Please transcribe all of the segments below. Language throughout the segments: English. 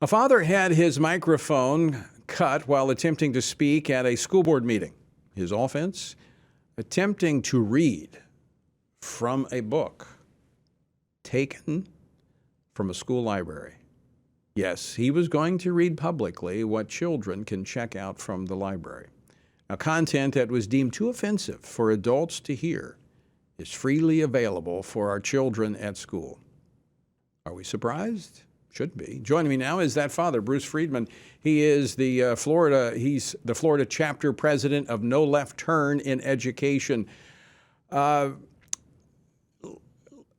A father had his microphone cut while attempting to speak at a school board meeting. His offense? Attempting to read from a book taken from a school library. Yes, he was going to read publicly what children can check out from the library. Now, content that was deemed too offensive for adults to hear is freely available for our children at school. Are we surprised? Should be. Joining me now is that father, Bruce Friedman. He is the Florida chapter president of No Left Turn in Education.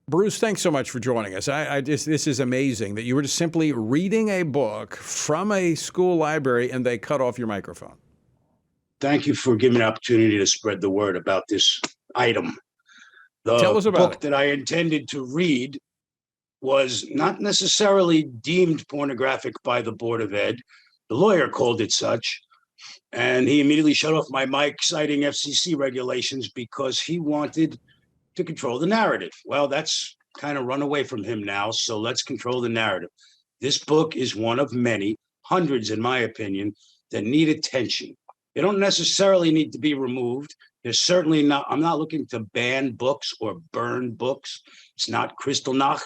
Bruce, thanks so much for joining us. This is amazing that you were just simply reading a book from a school library and they cut off your microphone. Thank you for giving me an opportunity to spread the word about this item. Tell us about book that I intended to read was not necessarily deemed pornographic by the Board of Ed. The lawyer called it such, and he immediately shut off my mic, citing FCC regulations because he wanted to control the narrative. Well, that's kind of run away from him now, so let's control the narrative. This book is one of many, hundreds in my opinion, that need attention. They don't necessarily need to be removed. There's certainly not, I'm not looking to ban books or burn books. It's not Kristallnacht.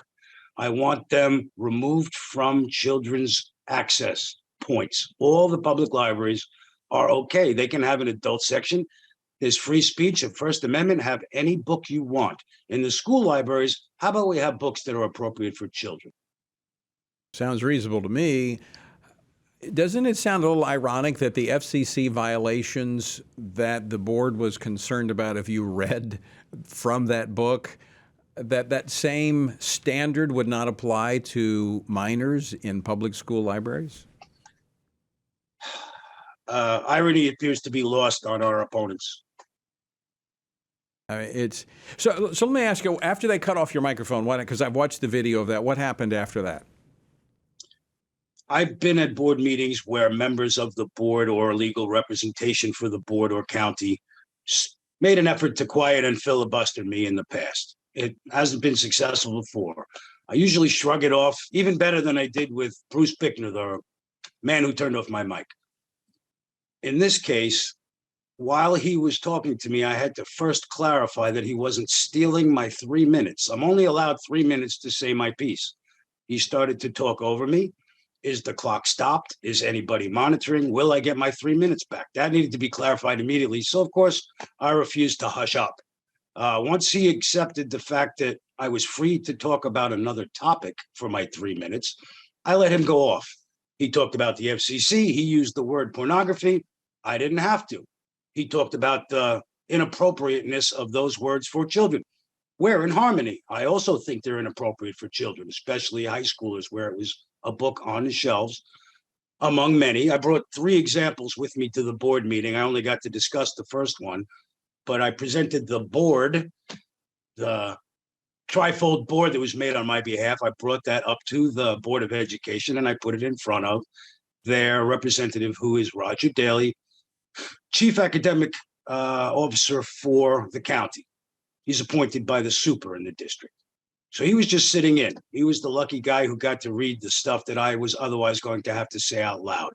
I want them removed from children's access points. All the public libraries are okay. They can have an adult section. There's free speech, a First Amendment, have any book you want. In the school libraries, how about we have books that are appropriate for children? Sounds reasonable to me. Doesn't it sound a little ironic that the FCC violations that the board was concerned about, if you read from that book, that same standard would not apply to minors in public school libraries? Irony appears to be lost on our opponents. So let me ask you, after they cut off your microphone, because I've watched the video of that, what happened after that? I've been at board meetings where members of the board or legal representation for the board or county made an effort to quiet and filibuster me in the past. It hasn't been successful before. I usually shrug it off, even better than I did with Bruce Bickner, the man who turned off my mic. In this case, while he was talking to me, I had to first clarify that he wasn't stealing my 3 minutes. I'm only allowed 3 minutes to say my piece. He started to talk over me. Is the clock stopped? Is anybody monitoring? Will I get my 3 minutes back? That needed to be clarified immediately. So, of course, I refused to hush up. Once he accepted the fact that I was free to talk about another topic for my 3 minutes, I let him go off. He talked about the FCC. He used the word pornography. I didn't have to. He talked about the inappropriateness of those words for children. We're in harmony. I also think they're inappropriate for children, especially high schoolers, where it was a book on the shelves, among many. I brought 3 examples with me to the board meeting. I only got to discuss the first one, but I presented the board, the trifold board that was made on my behalf. I brought that up to the Board of Education and I put it in front of their representative, who is Roger Daly, Chief Academic Officer for the county. He's appointed by the super in the district. So he was just sitting in. He was the lucky guy who got to read the stuff that I was otherwise going to have to say out loud.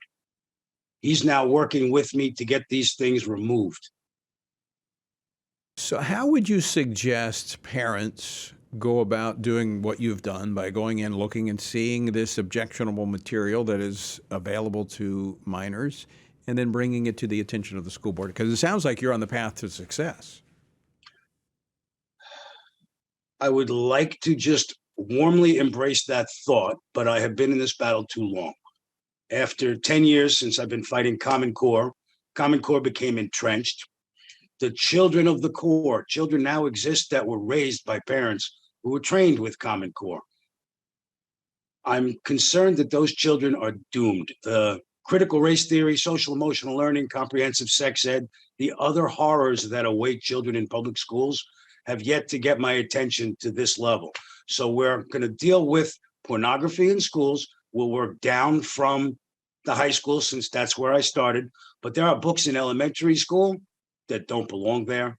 He's now working with me to get these things removed. So how would you suggest parents go about doing what you've done by going in, looking and seeing this objectionable material that is available to minors, and then bringing it to the attention of the school board? Because it sounds like you're on the path to success. I would like to just warmly embrace that thought, but I have been in this battle too long. After 10 years since I've been fighting Common Core became entrenched. The children of the core, children now exist that were raised by parents who were trained with Common Core. I'm concerned that those children are doomed. The critical race theory, social emotional learning, comprehensive sex ed, the other horrors that await children in public schools have yet to get my attention to this level. So we're going to deal with pornography in schools. We'll work down from the high school, since that's where I started. But there are books in elementary school that don't belong there.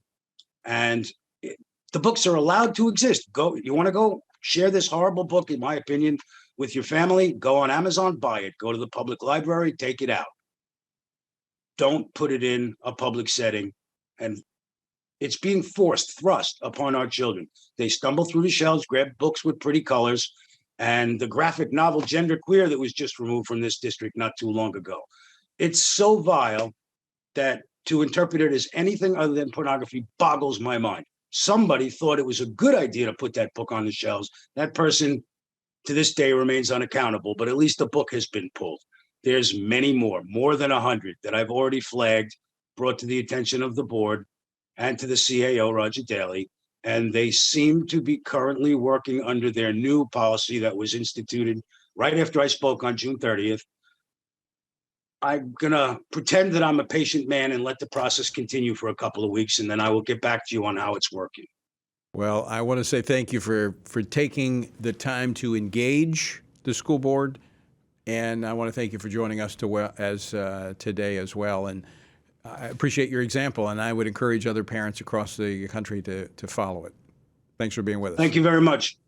And the books are allowed to exist. You want to go share this horrible book, in my opinion, with your family, go on Amazon, buy it. Go to the public library, take it out. Don't put it in a public setting. And it's being thrust upon our children. They stumble through the shelves, grab books with pretty colors, and the graphic novel Gender Queer that was just removed from this district not too long ago. It's so vile that to interpret it as anything other than pornography boggles my mind. Somebody thought it was a good idea to put that book on the shelves. That person to this day remains unaccountable, but at least the book has been pulled. There's many more than 100 that I've already flagged, brought to the attention of the board and to the CAO, Roger Daly, and they seem to be currently working under their new policy that was instituted right after I spoke on June 30th. I'm going to pretend that I'm a patient man and let the process continue for a couple of weeks, and then I will get back to you on how it's working. Well, I want to say thank you for taking the time to engage the school board, and I want to thank you for joining us today as well. And I appreciate your example, and I would encourage other parents across the country to follow it. Thanks for being with us. Thank you very much.